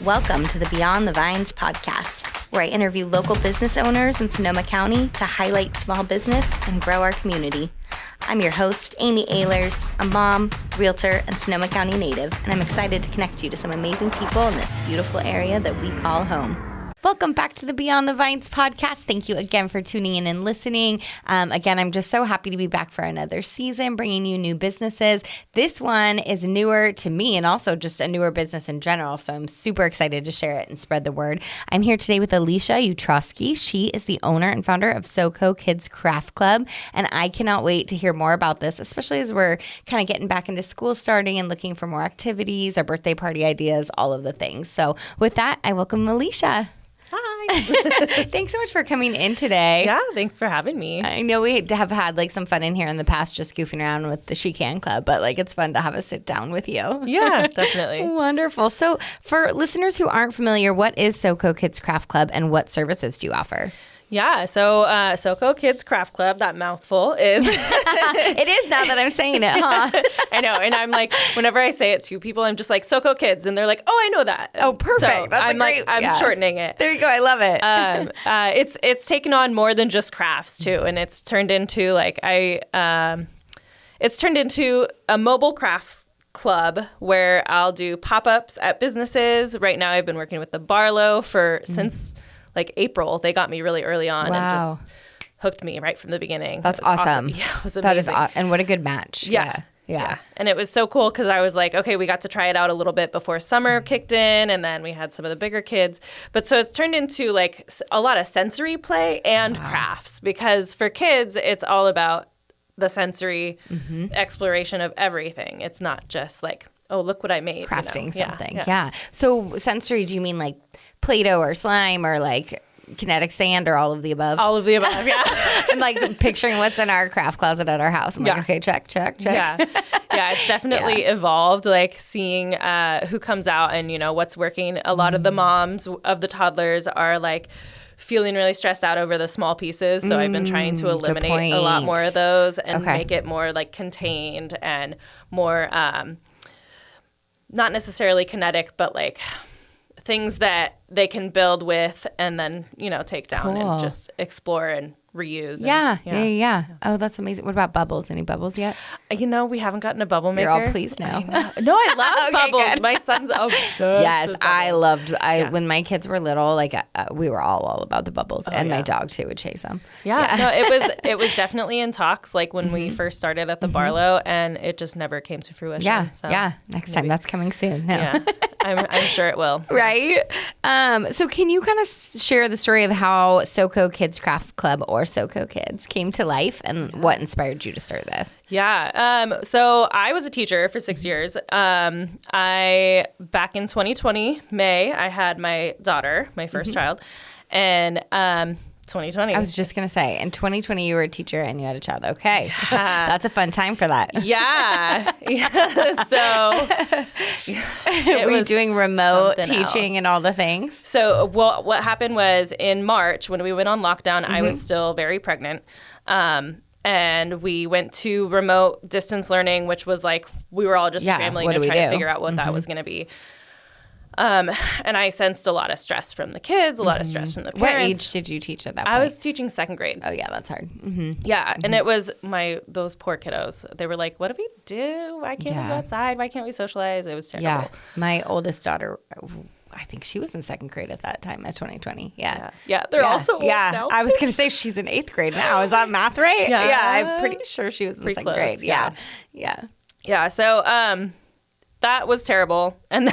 Welcome to the Beyond the Vines podcast, where I interview local business owners in Sonoma County to highlight small business and grow our community. I'm your host, Amy Ehlers, a mom, realtor, and Sonoma County native, and I'm excited to connect you to some amazing people in this beautiful area that we call home. Welcome back to the Beyond the Vines podcast. Thank you again for tuning in and listening. Again, I'm just so happy to be back for another season, bringing you new businesses. This one is newer to me and also just a newer business in general, so I'm super excited to share it and spread the word. I'm here today with Alysia Utroske. She is the owner and founder of SoCo Kids Craft Club, and I cannot wait to hear more about this, especially as we're kind of getting back into school starting and looking for more activities, our birthday party ideas, all of the things. So with that, I welcome Alysia. Hi. Thanks so much for coming in today. Yeah, thanks for having me. I know we have had like some fun in here in the past just goofing around with the She Can Club, but like it's fun to have a sit down with you. Yeah, definitely. Wonderful. So for listeners who aren't familiar, what is SoCo Kids Craft Club and what services do you offer? Yeah, so SoCo Kids Craft Club, that mouthful is... It is now that I'm saying it, huh? I know, and I'm like, whenever I say it to people, I'm just like, SoCo Kids, and they're like, oh, I know that. Oh, perfect. So That's I'm great, I'm shortening it. There you go. I love it. It's taken on more than just crafts, too, and it's turned into, like, it's turned into a mobile craft club where I'll do pop-ups at businesses. Right now, I've been working with the Barlow since... like April. They got me really early on and just hooked me right from the beginning. That's awesome. Yeah, it was amazing. That is awesome. And what a good match. Yeah. And it was so cool because I was like, okay, we got to try it out a little bit before summer kicked in, and then we had some of the bigger kids. But so it's turned into like a lot of sensory play and crafts, because for kids, it's all about the sensory exploration of everything. It's not just like, oh, look what I made. Crafting something. Yeah. So sensory, do you mean like Play-Doh or slime or like kinetic sand or all of the above? All of the above, yeah. I'm like picturing what's in our craft closet at our house. I'm like, okay, check. Yeah, it's definitely evolved, like seeing who comes out and, you know, what's working. A lot of the moms of the toddlers are like feeling really stressed out over the small pieces. So I've been trying to eliminate a lot more of those and make it more like contained and more... not necessarily kinetic, but like things that they can build with and then, you know, take down and just explore and reuse. Yeah. Oh, that's amazing. What about bubbles? Any bubbles yet? You know, we haven't gotten a bubble maker. You're all pleased now. No, I love bubbles. Good. My son's obsessed Yes, with bubbles. I loved, when my kids were little, like we were all about the bubbles, and my dog too would chase them. Yeah. No, it was definitely in talks, like when we first started at the Barlow, and it just never came to fruition. Next time. That's coming soon. No. Yeah, I'm sure it will. Right? So can you kind of share the story of how SoCo Kids Craft Club or SoCo Kids came to life and what inspired you to start this? Yeah. So I was a teacher for 6 years. Back in 2020, May, I had my daughter, my first child, and 2020. I was just going to say, in 2020, you were a teacher and you had a child. Okay. Yeah. That's a fun time for that. Yeah. So were you doing remote teaching and all the things? So what happened was in March when we went on lockdown, I was still very pregnant. And we went to remote distance learning, which was like, we were all just scrambling to try to figure out what that was going to be. And I sensed a lot of stress from the kids, a lot of stress from the parents. What age did you teach at that point? I was teaching second grade. Oh, yeah, that's hard. Yeah, and it was those poor kiddos. They were like, what do we do? Why can't we go outside? Why can't we socialize? It was terrible. Yeah, my oldest daughter... I think she was in second grade at that time, at 2020. Yeah. They're also old now. I was going to say she's in 8th grade now. Is that math right? Yeah, I'm pretty sure she was in second grade. Yeah. So that was terrible. And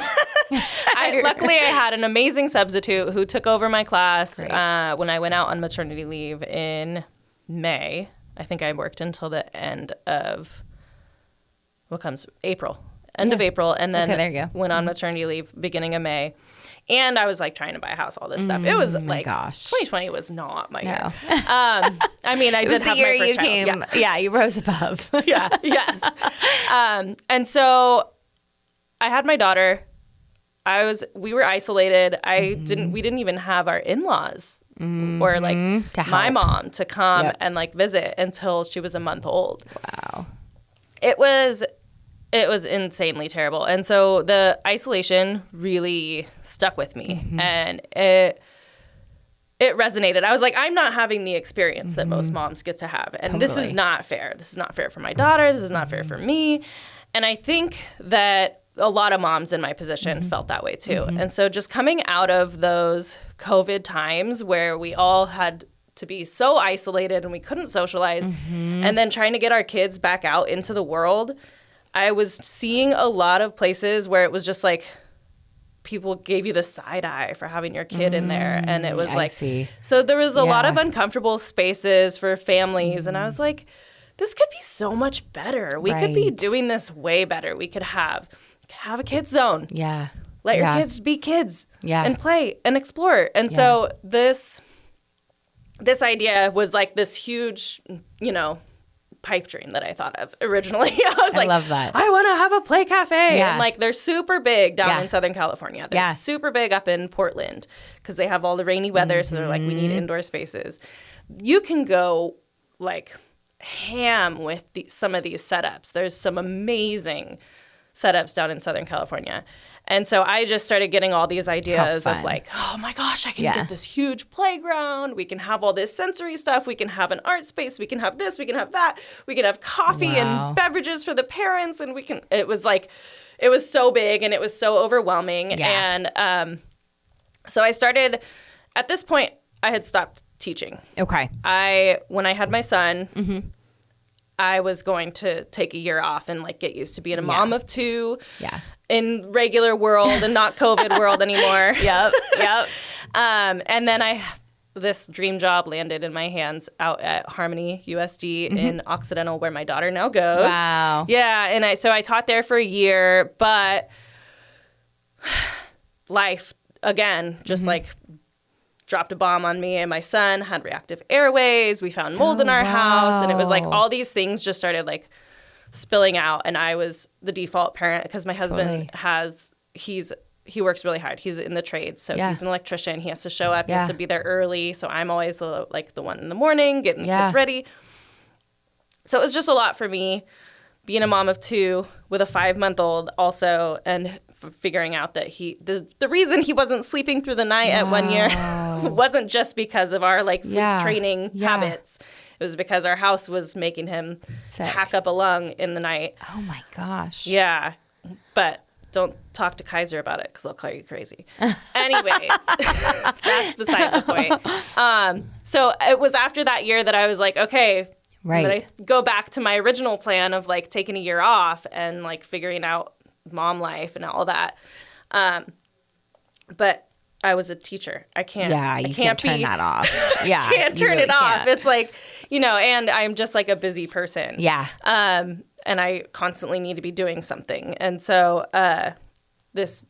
luckily I had an amazing substitute who took over my class when I went out on maternity leave in May. I think I worked until the end of April. End of April, and then went on maternity leave beginning of May. And I was like trying to buy a house, all this stuff. It was like, 2020 was not my year. I mean, I did have my first child. Yeah, you rose above. Yes. And so I had my daughter. We were isolated. We didn't even have our in-laws or like my mom to come and like visit until she was a month old. Wow. It was It was insanely terrible. And so the isolation really stuck with me. And it resonated. I was like, I'm not having the experience that most moms get to have. And this is not fair. This is not fair for my daughter. This is not fair for me. And I think that a lot of moms in my position felt that way too. And so just coming out of those COVID times where we all had to be so isolated and we couldn't socialize, and then trying to get our kids back out into the world, I was seeing a lot of places where it was just like people gave you the side eye for having your kid in there. And it was so there was a lot of uncomfortable spaces for families. And I was like, this could be so much better. We could be doing this way better. We could have a kids zone. Yeah. Let your kids be kids. Yeah. And play and explore. And so this idea was like this huge, pipe dream that I thought of originally. I was like, love that. I want to have a play cafe. Yeah. And like they're super big down in Southern California. They're super big up in Portland because they have all the rainy weather. So they're like, we need indoor spaces. You can go like ham with some of these setups. There's some amazing setups down in Southern California. And so I just started getting all these ideas of like, oh my gosh, I can get this huge playground. We can have all this sensory stuff. We can have an art space. We can have this. We can have that. We can have coffee and beverages for the parents. And it was so big and it was so overwhelming. Yeah. And so I started, at this point, I had stopped teaching. Okay. When I had my son, I was going to take a year off and like get used to being a mom of two. Yeah. In regular world and not COVID world anymore. Yep. And then this dream job landed in my hands out at Harmony USD in Occidental, where my daughter now goes. Wow. Yeah, and so I taught there for a year, but life again just like dropped a bomb on me, and my son had reactive airways. We found mold in our house, and it was like all these things just started like spilling out, and I was the default parent because my husband he works really hard. He's in the trades, so he's an electrician. He has to show up. He has to be there early, so I'm always like the one in the morning getting the kids ready. So it was just a lot for me being a mom of two with a 5-month-old also, and figuring out that the reason he wasn't sleeping through the night at 1 year wasn't just because of our like sleep training habits. It was because our house was making him hack up a lung in the night. Oh my gosh. Yeah. But don't talk to Kaiser about it because they'll call you crazy. Anyways, that's beside the point. So it was after that year that I was like, okay, I'm going to go back to my original plan of like taking a year off and like figuring out mom life and all that. But I was a teacher. I can't. Yeah, you can't turn that off. Yeah, can't turn it off. It's like, and I'm just like a busy person. Yeah. And I constantly need to be doing something. And so this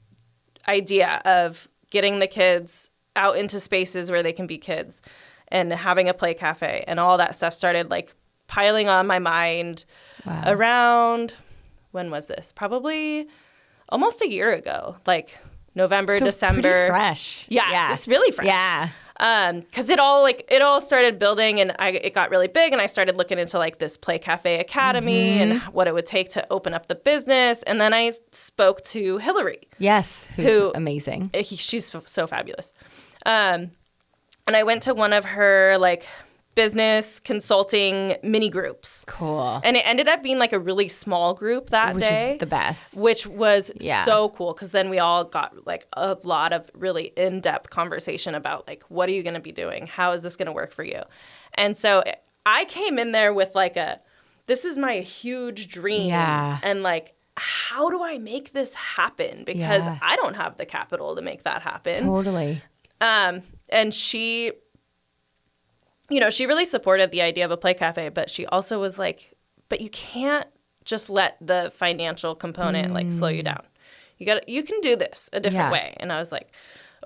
idea of getting the kids out into spaces where they can be kids and having a play cafe and all that stuff started like piling on my mind around, when was this? Probably almost a year ago, like November, December. Pretty fresh. Yeah, it's really fresh. Yeah. Because it all started building, and it got really big, and I started looking into like this Play Cafe Academy and what it would take to open up the business. And then I spoke to Hillary. Yes, who's amazing. She's so fabulous. And I went to one of her like business consulting mini groups. Cool. And it ended up being like a really small group that day. Which is the best. Which was so cool, because then we all got like a lot of really in-depth conversation about like, what are you going to be doing? How is this going to work for you? And so I came in there with like this is my huge dream. Yeah. And like, how do I make this happen? Because I don't have the capital to make that happen. Totally. And she... she really supported the idea of a play cafe, but she also was like, but you can't just let the financial component like slow you down. You can do this a different way. And I was like,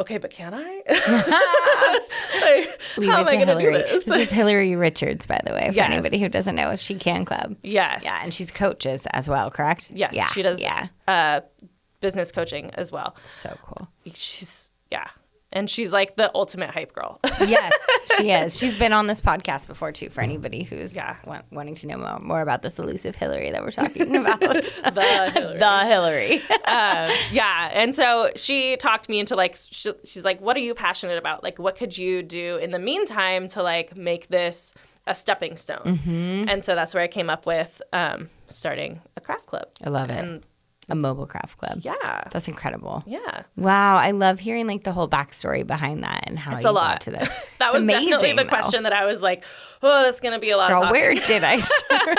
okay, but can I? How am I going to do this? This is Hillary Richards, by the way, for anybody who doesn't know. She Can Club. Yes. Yeah, and she's coaches as well, correct? Yes, she does business coaching as well. So cool. She's, And she's like the ultimate hype girl. Yes, she is. She's been on this podcast before too, for anybody who's wanting to know more about this elusive Hillary that we're talking about. The Hillary. Yeah. And so she talked me into like, she's like, what are you passionate about? Like, what could you do in the meantime to like make this a stepping stone? Mm-hmm. And so that's where I came up with starting a craft club. I love it. And a mobile craft club. Yeah. That's incredible. Yeah. Wow. I love hearing like the whole backstory behind that and how it's you a lot got to this. That was amazing, definitely the question that I was like, oh, that's going to be a lot of talking. Where did I start?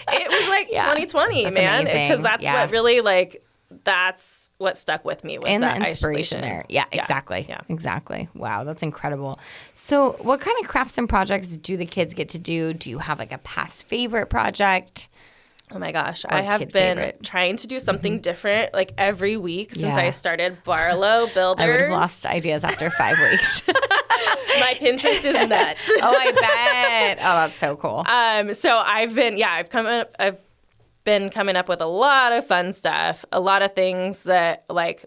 It was like 2020, that's man. Amazing. Because that's what really like, that's what stuck with me was and that the inspiration isolation. there. Yeah, exactly. Yeah. Exactly. Wow, that's incredible. So what kind of crafts and projects do the kids get to do? Do you have like a past favorite project? Oh my gosh, I have been trying to do something different like every week since I started Barlow Builders. I would have lost ideas after 5 weeks. My Pinterest is nuts. Oh, I bet. Oh, that's so cool. So I've been coming up with a lot of fun stuff, a lot of things that like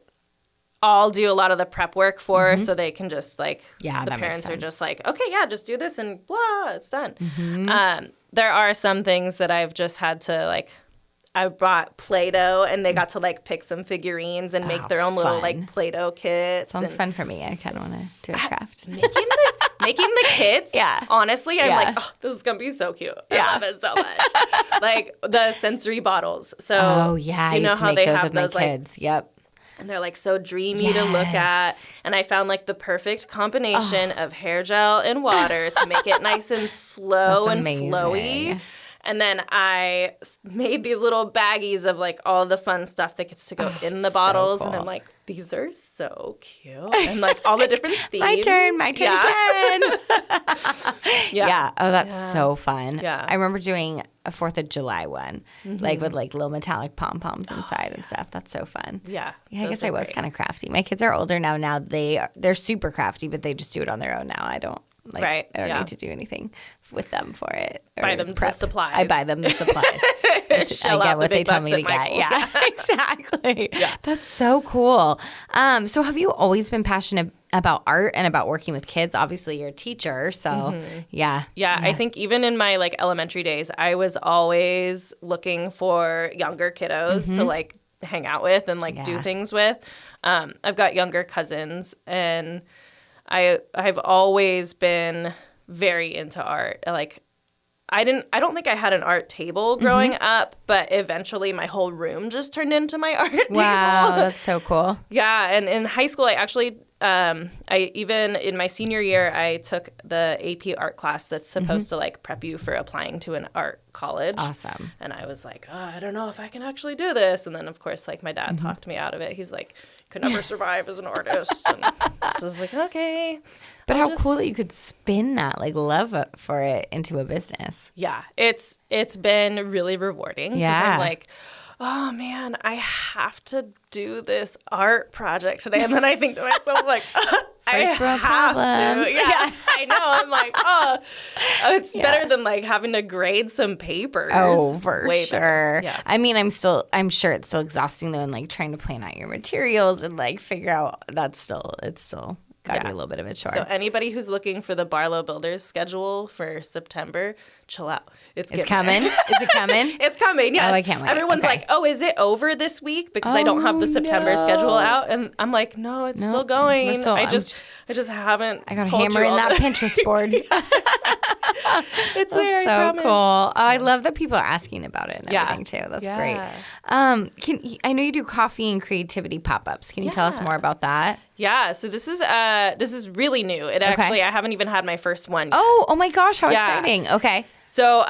I'll do a lot of the prep work for so they can just like the parents are just like, okay, yeah, just do this and blah, it's done. There are some things that I've just had to like, I brought Play-Doh and they got to like pick some figurines and make their own little like Play-Doh kits. Sounds fun for me. I kind of want to do a craft. Making the kits, honestly, I'm like, oh, this is going to be so cute. I love it so much. Like the sensory bottles. So you know how they have those like kids. Yep. And they're like so dreamy to look at. And I found like the perfect combination of hair gel and water to make it nice and slow and flowy. And then I made these little baggies of like all the fun stuff that gets to go in the bottles. So cool. And I'm like, these are so cute. And like all the different themes. My turn again. Yeah. Oh, that's so fun. Yeah. I remember doing a 4th of July one, like with like little metallic pom-poms inside and stuff. That's so fun. Yeah. I guess I was kind of crafty. My kids are older now. Now they're super crafty, but they just do it on their own now. I don't I don't need to do anything with them for it. Buy them the supplies. I buy them the supplies. I get what they tell me to get. Yeah, exactly. Yeah. That's so cool. So have you always been passionate about art and about working with kids? Obviously, you're a teacher, so yeah. I think even in my like elementary days, I was always looking for younger kiddos to like hang out with and like do things with. I've got younger cousins, and I've always been very into art. Like I don't think I had an art table growing up, but eventually my whole room just turned into my art table. Wow, that's so cool. Yeah, and in high school I actually I even in my senior year I took the AP art class that's supposed to like prep you for applying to an art college. Awesome. And I was like, oh, I don't know if I can actually do this. And then of course like my dad talked me out of it. He's like, could never survive as an artist. And so I was like, okay. But how cool that you could spin that like love for it into a business. Yeah, it's been really revarding. Yeah. I'm like, oh man, I have to do this art project today. And then I think to myself, like, I have to. Yeah, I know. I'm like, oh, it's better than like having to grade some papers. Oh, for Way sure. better. Yeah. I mean, I'm sure it's still exhausting though, and like trying to plan out your materials and like figure out it's still got to be a little bit of a chore. So anybody who's looking for the Barlow Builders schedule for September, chill out. It's coming. Is it coming? It's coming, yes. Oh, I can't wait. Everyone's like, oh, is it over this week? Because I don't have the September schedule out. And I'm like, no, it's still going. I just haven't I got to hammer in that Pinterest board. It's there, so I promise. Cool. Oh, I love that people are asking about it and everything too. That's great. I know you do coffee and creativity pop-ups. Can you tell us more about that? Yeah, so this is really new. It actually I haven't even had my first one yet. Oh my gosh, how exciting. Okay. So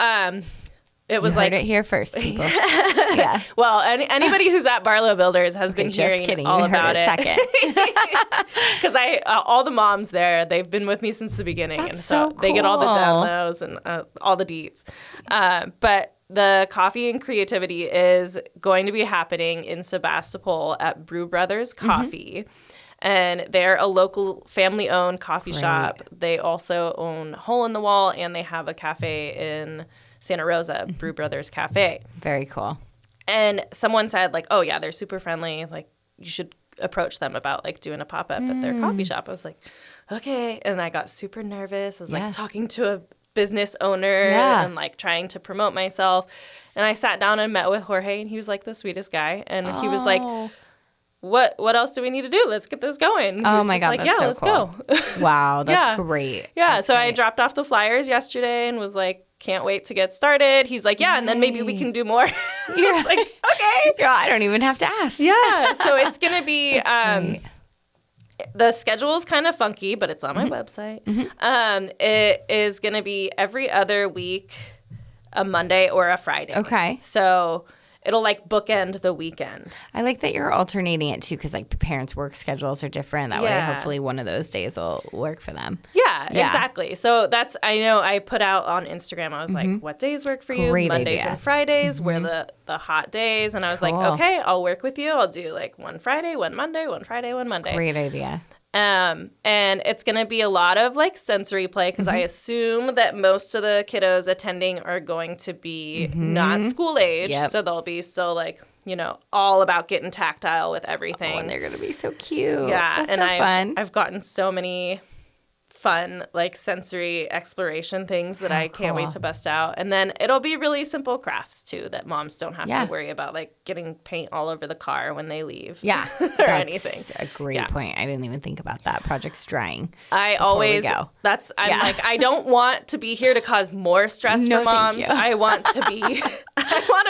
it was heard it here first, people. Yeah. Well, anybody who's at Barlow Builders has been hearing all about it. Second. Because all the moms there, they've been with me since the beginning. That's and so cool. They get all the demos and all the deets. But the coffee and creativity is going to be happening in Sebastopol at Brew Brothers Coffee. And they're a local family-owned coffee shop. They also own Hole in the Wall, and they have a cafe in Santa Rosa, Brew Brothers Cafe. Very cool. And someone said, like, oh, yeah, they're super friendly. Like, you should approach them about like doing a pop-up at their coffee shop. I was like, okay. And I got super nervous. I was like talking to a business owner and like trying to promote myself. And I sat down and met with Jorge, and he was like the sweetest guy. And he was like, what else do we need to do? Let's get this going. Oh my God, like, that's so let's cool. go. Wow, that's great. Yeah, that's so great. I dropped off the flyers yesterday and was like, can't wait to get started. He's like, and then maybe we can do more. Yeah. Like, okay. Yeah, I don't even have to ask. Yeah, so it's going to be the schedule is kind of funky, but it's on my website. It is going to be every other week, a Monday or a Friday. Okay. So it'll like bookend the weekend. I like that you're alternating it too, because like parents' work schedules are different. That way, hopefully, one of those days will work for them. Yeah, exactly. So that's, I know I put out on Instagram, I was like, what days work for you? Great Mondays idea. and Fridays were the hot days. And I was like, okay, I'll work with you. I'll do like one Friday, one Monday, one Friday, one Monday. Great idea. And it's going to be a lot of like sensory play, because I assume that most of the kiddos attending are going to be not school age. Yep. So they'll be still like, you know, all about getting tactile with everything. Oh, and they're going to be so cute. Yeah. That's and so fun. I've gotten so many fun like sensory exploration things that I can't wait to bust out. And then it'll be really simple crafts too, that moms don't have to worry about like getting paint all over the car when they leave. Yeah. or anything. That's a great point. I didn't even think about that. Project's drying. I'm like, I don't want to be here to cause more stress for moms. I want to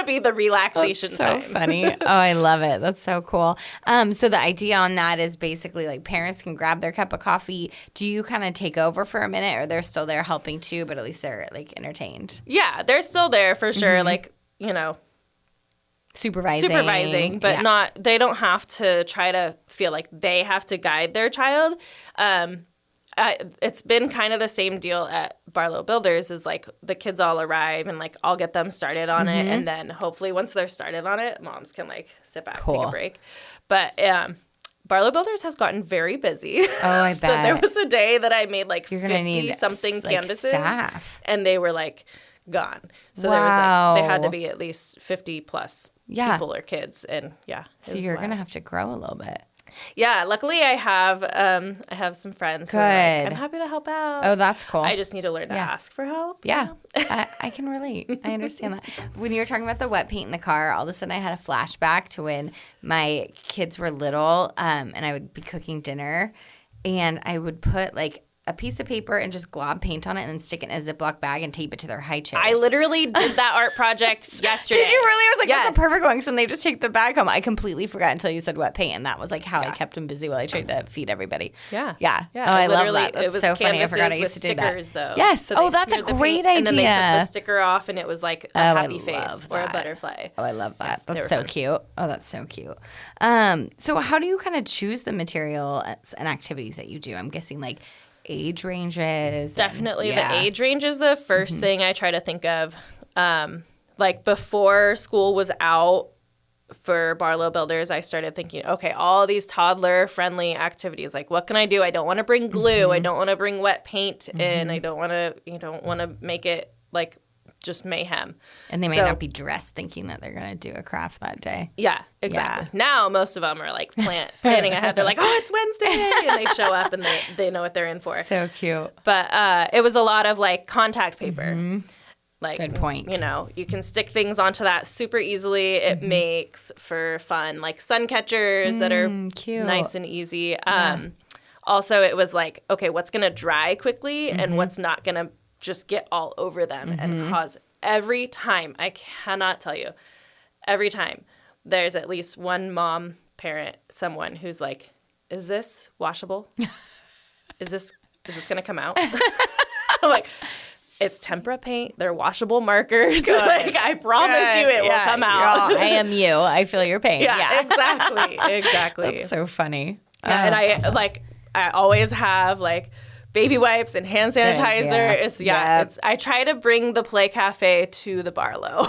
be the relaxation time. So funny. Oh, I love it. That's so cool. So the idea on that is basically like parents can grab their cup of coffee. Do you kind of take over for a minute, or they're still there helping too, but at least they're like entertained? Yeah, they're still there for sure. Like, you know, supervising, but they don't have to try to feel like they have to guide their child. It's been kind of the same deal at Barlow Builders, is like the kids all arrive and like I'll get them started on it, and then hopefully once they're started on it, moms can like sit back, take a break. But Barlow Builders has gotten very busy. Oh, I bet. So there was a day that I made like 50-something like canvases, staff. And they were like gone. So there was like, they had to be at least 50 plus people or kids, and So you're gonna have to grow a little bit. Yeah, luckily I have some friends who are like, I'm happy to help out. Oh, that's cool. I just need to learn to ask for help. Yeah, I can relate. I understand that. When you were talking about the wet paint in the car, all of a sudden I had a flashback to when my kids were little, and I would be cooking dinner, and I would put like a piece of paper and just glob paint on it and then stick it in a Ziploc bag and tape it to their high chairs. I literally did that art project yesterday. Did you really? I was like, that's a perfect one, because then they just take the bag home. I completely forgot until you said wet paint, and that was like how I kept them busy while I tried to feed everybody. Yeah. Oh, I love that. That's so funny. I forgot I used to do that. Stickers, though. Yes. So that's a great idea. And then they took the sticker off, and it was like a happy face or a butterfly. Oh, I love that. That's so cute. Oh, that's so cute. So how do you kind of choose the material and activities that you do? I'm guessing like age ranges. Definitely the age range is the first thing I try to think of. Like before school was out for Barlow Builders, I started thinking, okay, all these toddler friendly activities, like what can I do? I don't want to bring glue. I don't want to bring wet paint in. I don't want to make it like just mayhem. And they may not be dressed thinking that they're going to do a craft that day. Yeah, exactly. Yeah. Now most of them are like planning ahead. They're like, oh, it's Wednesday. And they show up and they know what they're in for. So cute. But it was a lot of like contact paper. Like, good point. You know, you can stick things onto that super easily. It makes for fun, like sun catchers that are cute. Nice and easy. Also, it was like, okay, what's going to dry quickly and what's not going to just get all over them and cause every time, I cannot tell you, every time there's at least one mom, parent, someone who's like, is this washable? Is this going to come out? I'm like, it's tempera paint. They're washable markers. Like, I promise you it will come out. I am you. I feel your pain. Yeah. Exactly. That's so funny. Yeah, and I awesome. I always have like baby wipes and hand sanitizer. Yeah. I try to bring the Play Cafe to the Barlow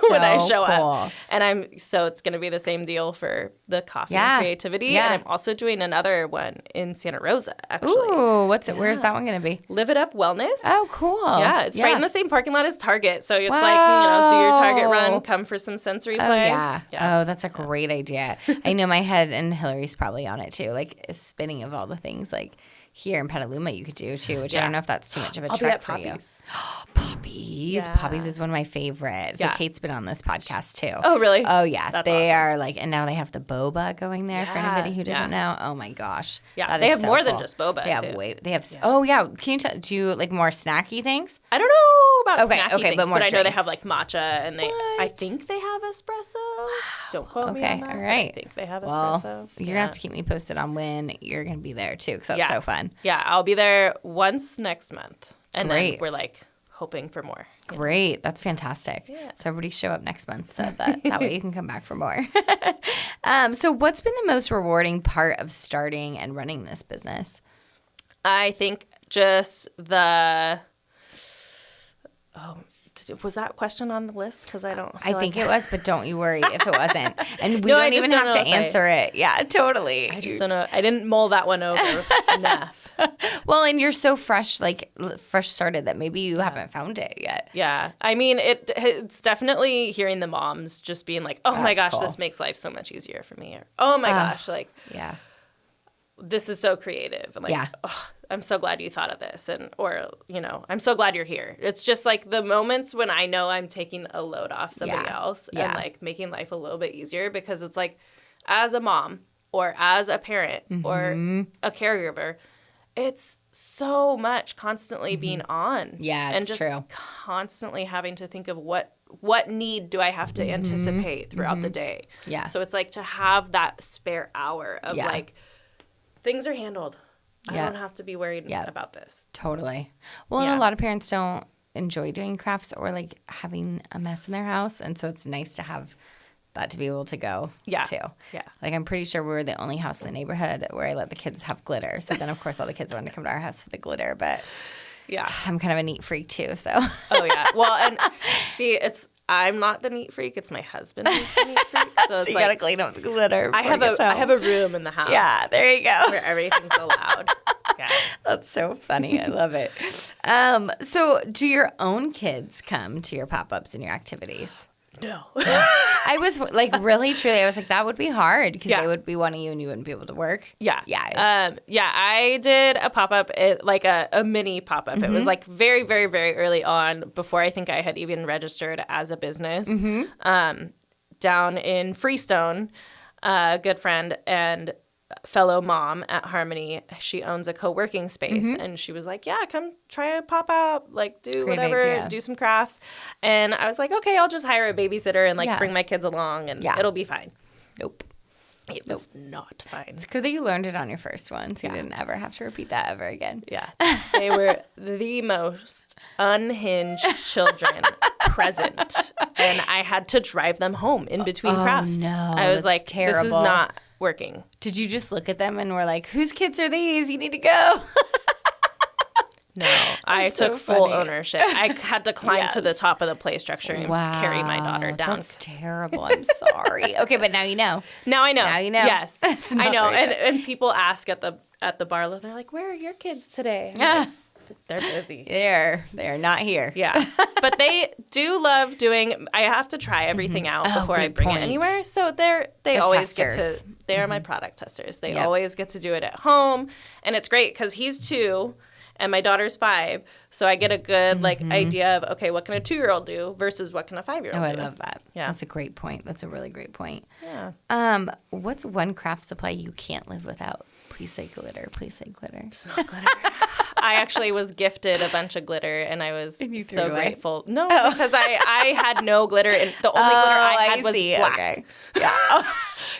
when I show up. And so it's going to be the same deal for the coffee and creativity. Yeah. And I'm also doing another one in Santa Rosa, actually. Ooh, where's that one going to be? Live It Up Wellness. Oh, cool. Yeah, it's right in the same parking lot as Target. So it's like, do your Target run, come for some sensory play. Oh, yeah. Oh, that's a great idea. I know my head and Hillary's probably on it too. Like spinning of all the things like here in Petaluma you could do too, which I don't know if that's too much of a trek for you. Poppies. Yeah. Poppies is one of my favorites. So Kate's been on this podcast too. Oh, really? Oh, yeah. That's they awesome. are like, and now they have the boba going there for anybody who doesn't know. Oh my gosh. Yeah, they have more than just boba too. They have, oh yeah. Can you do you like more snacky things? I don't know about snacky things, but I know they have like matcha and I think they have espresso. Don't quote me on that. All right. I think they have espresso. Well, you're going to have to keep me posted on when you're going to be there too, because that's so fun. Yeah, I'll be there once next month. And then we're like hoping for more. Great. That's fantastic. Yeah. So everybody show up next month so that way you can come back for more. So what's been the most rewarding part of starting and running this business? I think just was that question on the list? Because I think it was, but don't you worry if it wasn't. And we don't even have to answer it. Yeah, totally. I just don't know. I didn't mull that one over enough. Well, and you're so fresh started that maybe you haven't found it yet. Yeah. I mean, it's definitely hearing the moms just being like, oh my gosh, this makes life so much easier for me. Or, oh my gosh, like, this is so creative. And like, oh, I'm so glad you thought of this. Or, I'm so glad you're here. It's just like the moments when I know I'm taking a load off somebody else and like making life a little bit easier, because it's like, as a mom or as a parent or a caregiver, it's so much constantly being on. Yeah, it's and just true. Constantly having to think of what need do I have to anticipate throughout the day. Yeah. So it's like to have that spare hour of like, things are handled. I don't have to be worried about this. Totally. Well, and a lot of parents don't enjoy doing crafts or like having a mess in their house. And so it's nice to have that to be able to go too. Yeah. Like I'm pretty sure we were the only house in the neighborhood where I let the kids have glitter. So then of course all the kids wanted to come to our house for the glitter, but I'm kind of a neat freak too. So Well, and see, I'm not the neat freak. It's my husband who's the neat freak. So, you gotta clean up the glitter. I have a room in the house. Yeah, there you go. Where everything's allowed. Yeah. That's so funny. I love it. So do your own kids come to your pop-ups and your activities? No. I was like, really, truly, I was like, that would be hard because they would be wanting you and you wouldn't be able to work. Yeah. I did a pop-up, like a mini pop-up. It was like very, very, very early on, before I think I had even registered as a business, down in Freestone. A good friend and fellow mom at Harmony, she owns a co-working space, and she was like, yeah, come try a pop-up, like do Great whatever, idea. do some crafts. And I was like, okay, I'll just hire a babysitter and like bring my kids along and it'll be fine. Nope. It was not fine. It's good that you learned it on your first one, so you didn't ever have to repeat that ever again. Yeah. They were the most unhinged children present, and I had to drive them home in between crafts. No, I was like, terrible. This is not working. Did you just look at them and were like, whose kids are these? You need to go. No, I took full ownership. I had to climb to the top of the play structure and carry my daughter down. That's terrible. I'm sorry. Okay, but now you know. Now I know. Now you know. Yes, I know. And people ask at the Barlow, they're like, "Where are your kids today?" Like, they're busy. They're not here. Yeah, but they do love doing. I have to try everything out before I bring it anywhere. So they always testers. get to. They are my product testers. They always get to do it at home, and it's great because he's 2. And my daughter's 5, so I get a good idea of, okay, what can a 2-year-old do versus what can a 5-year-old do? Oh, I love that. Yeah. That's a great point. That's a really great point. Yeah. What's one craft supply you can't live without? Please say glitter. Please say glitter. It's not glitter. I actually was gifted a bunch of glitter, and I was so grateful. No, because I had no glitter, and the only glitter I had was black. Okay. Yeah.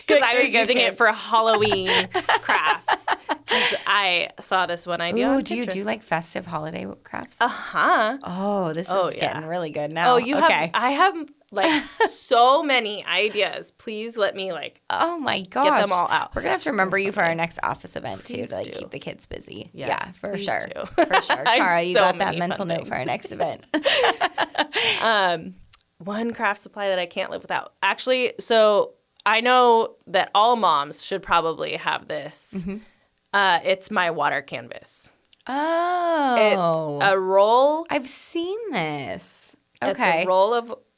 Because I was using it for Halloween crafts. Because I saw this one idea. Oh, do you do like festive holiday crafts? Uh-huh. Oh, this is getting really good now. Oh, I Like, so many ideas. Please let me, like, oh my gosh, get them all out. We're going to have to remember you for our next office event, too, to, like, keep the kids busy. Yes, for sure. For sure. Cara, you got that mental note for our next event. One craft supply that I can't live without. Actually, so I know that all moms should probably have this. Mm-hmm. It's my water canvas. Oh. It's a roll. I've seen this. Okay. It's a roll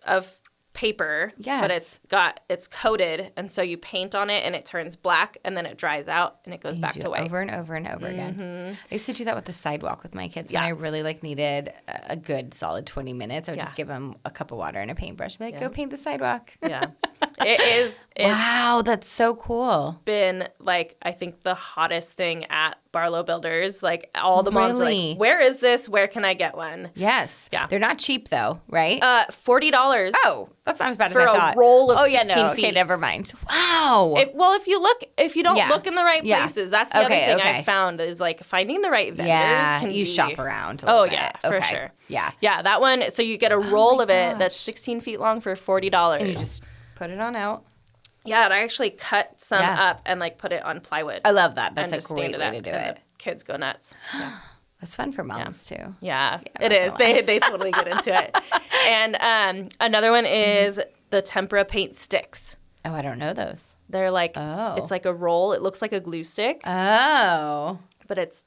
of paper. Yes. But it's coated, and so you paint on it, and it turns black, and then it dries out, and it goes back to white. Over and over and over again. I used to do that with the sidewalk with my kids when I really like needed a good solid 20 minutes. I would just give them a cup of water and a paintbrush and be like, go paint the sidewalk. Yeah. It is. Wow, that's so cool. Been, like, I think the hottest thing at Barlow Builders. Like, all the moms are like, where is this? Where can I get one? Yes. Yeah. They're not cheap, though, right? $40. Oh, that's not as bad as I thought. For a roll of 16 feet. Okay, never mind. Wow. If you don't look in the right places, that's the other thing I found is, like, finding the right vendors. You shop around a little bit. For sure. Yeah. Yeah, that one. So you get a roll of it that's 16 feet long for $40. And you just put it on out. Yeah, and I actually cut some up and, like, put it on plywood. I love that. That's a great way to do it. The kids go nuts. Yeah. That's fun for moms, too. Yeah, it is. They totally get into it. And another one is the tempera paint sticks. Oh, I don't know those. They're like, it's like a roll. It looks like a glue stick. Oh. But it's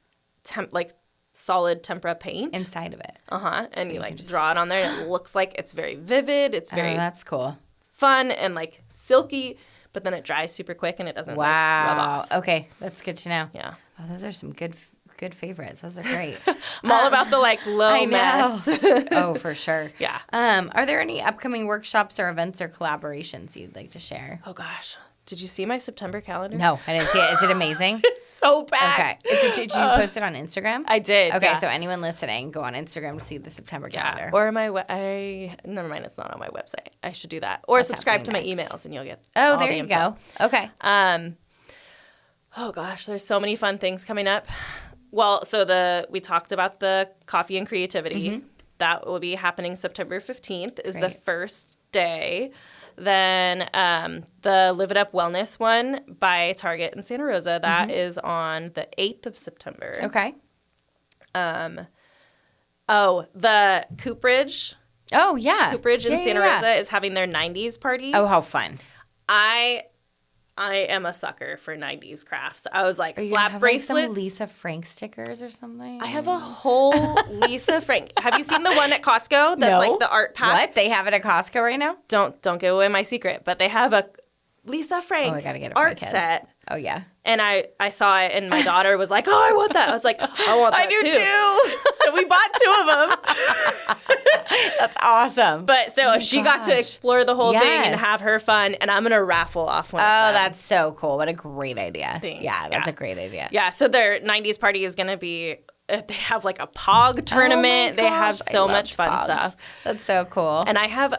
like solid tempera paint. Inside of it. And so you like draw it on there. And it looks like it's very vivid. It's very that's cool. Fun and like silky, but then it dries super quick and it doesn't like, rub off. Okay, that's good to know. Yeah. Oh, those are some good favorites. Those are great. I'm all about the like low mess. Oh, for sure. Yeah. Are there any upcoming workshops or events or collaborations you'd like to share? Oh gosh. Did you see my September calendar? No, I didn't see it. Is it amazing? It's so packed. Okay. Did you post it on Instagram? I did. Okay, so anyone listening, go on Instagram to see the September calendar. Or never mind, it's not on my website. I should do that. Or subscribe to my emails and you'll get all there you go. Okay. Oh gosh, there's so many fun things coming up. Well, so we talked about the coffee and creativity. Mm-hmm. That will be happening September 15th is the first day. Then the Live It Up Wellness one by Target in Santa Rosa, that is on the 8th of September. Okay. The Cooperage. Oh, yeah. Cooperage in Santa Rosa is having their 90s party. Oh, how fun. I am a sucker for 90s crafts. I was like, slap bracelets. Like some Lisa Frank stickers or something? I have a whole Lisa Frank. Have you seen the one at Costco that's like the art pack? What? They have it at Costco right now? Don't give away my secret, but they have a Lisa Frank I gotta get it for art my kids. set. Oh, yeah. And I saw it, and my daughter was like, oh, I want that. I was like, I want that, too. So we bought 2 of them. That's awesome. But so she got to explore the whole thing and have her fun, and I'm going to raffle off one of them. That's so cool. What a great idea. Thanks. Yeah, that's a great idea. Yeah, so their 90s party is going to be, they have like a POG tournament. They have so much fun stuff. That's so cool. And I have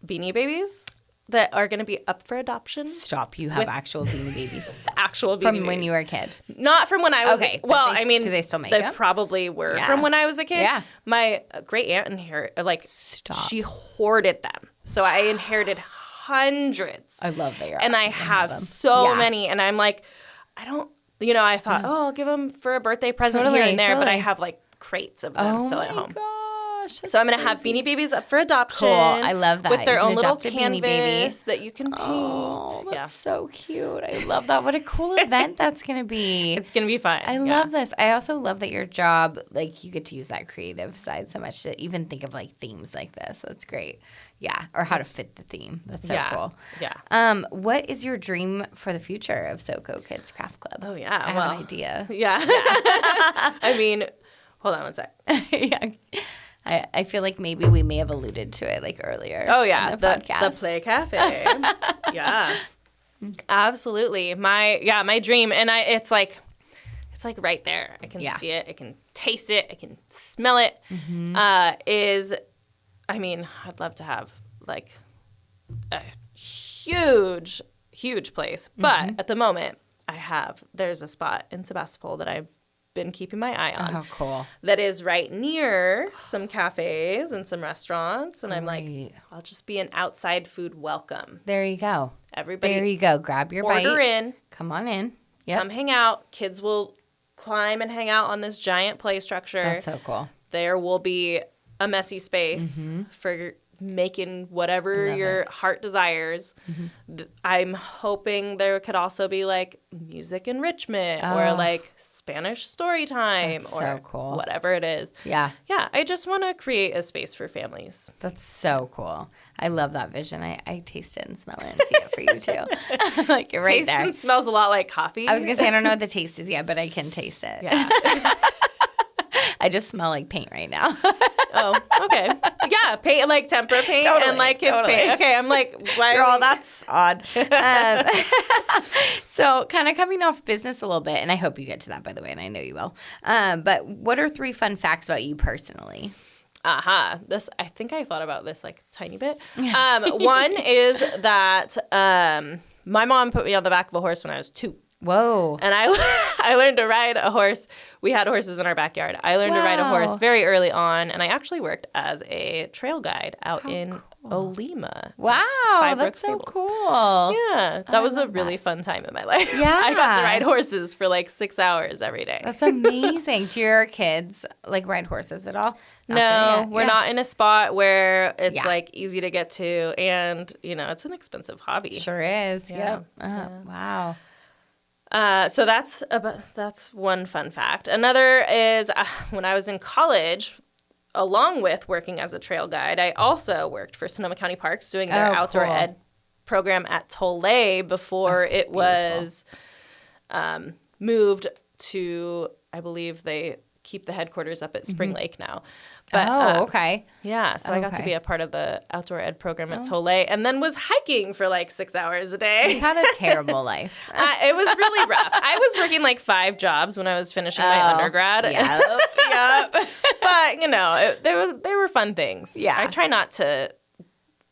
Beanie Babies that are going to be up for adoption. Stop. You have actual Beanie Babies. Actual Beanie From Babies. when you were a kid? Not from when I was okay. Well, I mean, do they still make them? They probably were from when I was a kid. Yeah. My great aunt she hoarded them. So I inherited hundreds. I love that. And I have so many. And I'm like, I thought, I'll give them for a birthday present here and there. But I have like crates of them still at home. So I'm going to have Beanie Babies up for adoption. Cool. I love that. With their own little canvas that you can paint. Oh, that's so cute. I love that. What a cool event that's going to be. It's going to be fun. I love this. I also love that your job, like, you get to use that creative side so much to even think of, like, themes like this. That's great. Yeah. Or how to fit the theme. That's so cool. Yeah. What is your dream for the future of SoCo Kids Craft Club? Oh, yeah. I have an idea. Yeah. I mean, hold on one sec. Yeah. I feel like maybe we may have alluded to it like earlier. Oh yeah, in the podcast. The Play Cafe. Yeah, absolutely. My dream, and it's like right there. I can see it. I can taste it. I can smell it. Mm-hmm. I'd love to have like a huge place, but at the moment there's a spot in Sebastopol that I've been keeping my eye on. Oh, cool. That is right near some cafes and some restaurants. And I'm like, I'll just be an outside food welcome. There you go. Everybody. There you go. Grab your bite. Order in. Come on in. Yep. Come hang out. Kids will climb and hang out on this giant play structure. That's so cool. There will be a messy space for making whatever your heart desires. I'm hoping there could also be like music enrichment or like Spanish story time or so cool. whatever it is. Yeah. Yeah, I just want to create a space for families. That's so cool. I love that vision. I taste it and smell it and see it for you too. Like you're right Tastes there. and smells a lot like coffee. I was going to say, I don't know what the taste is yet, but I can taste it. Yeah. I just smell like paint right now. Oh, okay. Yeah, paint like tempera paint and like kids paint. Okay, I'm like, why Girl, that's odd. So kind of coming off business a little bit, and I hope you get to that, by the way, and I know you will. But what are 3 fun facts about you personally? This, I think I thought about this like a tiny bit. One is that my mom put me on the back of a horse when I was 2. Whoa. And I learned to ride a horse. We had horses in our backyard. I learned to ride a horse very early on, and I actually worked as a trail guide out in Olema. Wow, that's so cool. Yeah, that was a really fun time in my life. Yeah. I got to ride horses for like 6 hours every day. That's amazing. Do your kids like ride horses at all? No, we're not in a spot where it's like easy to get to, and it's an expensive hobby. Sure is. Yeah. Yep. Wow. So that's one fun fact. Another is when I was in college, along with working as a trail guide, I also worked for Sonoma County Parks doing their outdoor ed program at Tole before it was moved to, I believe they keep the headquarters up at Spring Lake now. But, okay. Yeah, so I got to be a part of the outdoor ed program at Tole and then was hiking for like 6 hours a day. You had a terrible life. It was really rough. I was working like 5 jobs when I was finishing my undergrad. Yep. But, they were fun things. Yeah. I try not to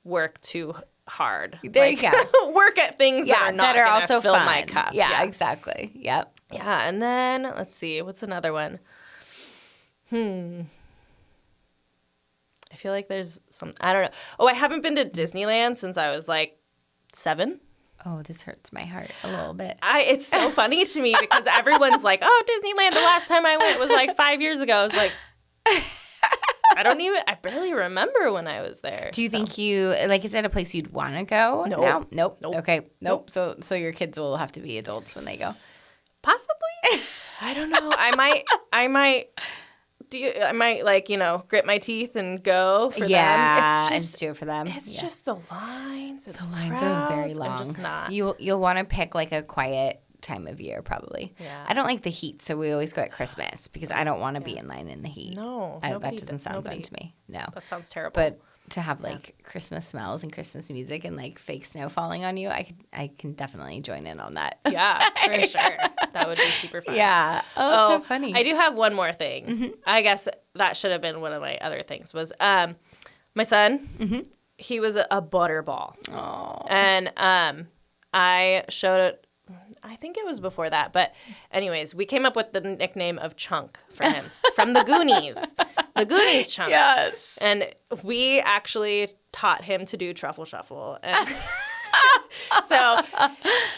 work too hard. There you go. Work at things that are not going to fill fun. my cup. Yeah, exactly. Yep. Yeah, and then, let's see, what's another one? I feel like there's some, I don't know. Oh, I haven't been to Disneyland since I was like 7. Oh, this hurts my heart a little bit. It's so funny to me because everyone's like, oh, Disneyland, the last time I went was like 5 years ago. I was like, I barely remember when I was there. Do you think is that a place you'd want to go? No. Nope. Okay. Nope. So your kids will have to be adults when they go. Possibly. I don't know. I might grit my teeth and go for them. Yeah, just do it for them. It's just the lines. The lines are very long. I'm just not. You'll want to pick like a quiet time of year probably. Yeah. I don't like the heat, so we always go at Christmas because I don't want to be in line in the heat. No, that doesn't sound fun to me. No, that sounds terrible. But to have like Christmas smells and Christmas music and like fake snow falling on you, I can definitely join in on that. Yeah, for sure. That would be super fun. Yeah. Oh, that's so funny. I do have one more thing. I guess that should have been one of my other things was my son, he was a butterball. Oh. And I showed it, I think it was before that. But anyways, we came up with the nickname of Chunk for him from the Goonies. The Goonies Chunk. Yes. And we actually taught him to do truffle shuffle. And so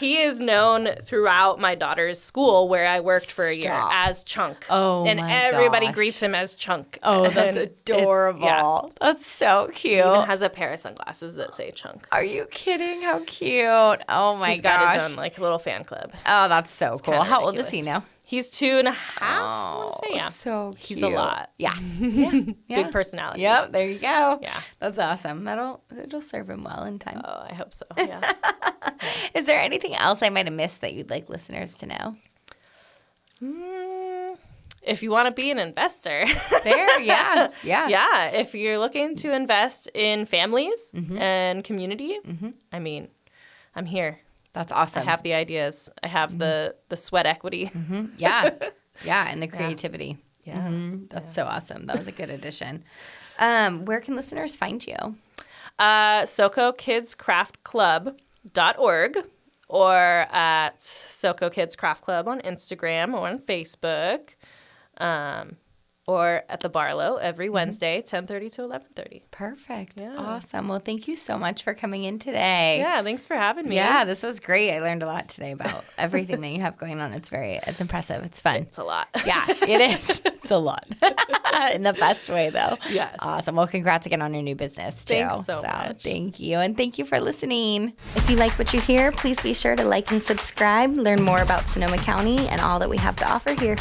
he is known throughout my daughter's school where I worked for a year as Chunk. Oh, and my everybody gosh. greets him as Chunk. Oh, that's adorable. That's so cute. He even has a pair of sunglasses that say Chunk. Are you kidding? How cute. Oh, my gosh. He's got his own like little fan club. Oh, that's so cool. How old is ridiculous. he now? He's 2.5. I want to say, yeah. So cute. He's a lot. Yeah. Big personality. Yep, there you go. Yeah. That's awesome. It'll serve him well in time. Oh, I hope so. Yeah. Is there anything else I might have missed that you'd like listeners to know? If you want to be an investor. Yeah. Yeah, if you're looking to invest in families and community, I mean, I'm here. That's awesome. I have the ideas. I have the sweat equity. Yeah, and the creativity. Yeah. That's so awesome. That was a good addition. Where can listeners find you? SoCo Kids Craft Club.org or at SoCo Kids Craft Club on Instagram or on Facebook. or at the Barlow every Wednesday, 10:30 to 11:30. Perfect. Yeah. Awesome. Well, thank you so much for coming in today. Yeah, thanks for having me. Yeah, this was great. I learned a lot today about everything that you have going on. It's impressive. It's fun. It's a lot. Yeah, it is. It's a lot. In the best way, though. Yes. Awesome. Well, congrats again on your new business, too. Thanks so much. Thank you. And thank you for listening. If you like what you hear, please be sure to like and subscribe, learn more about Sonoma County and all that we have to offer here.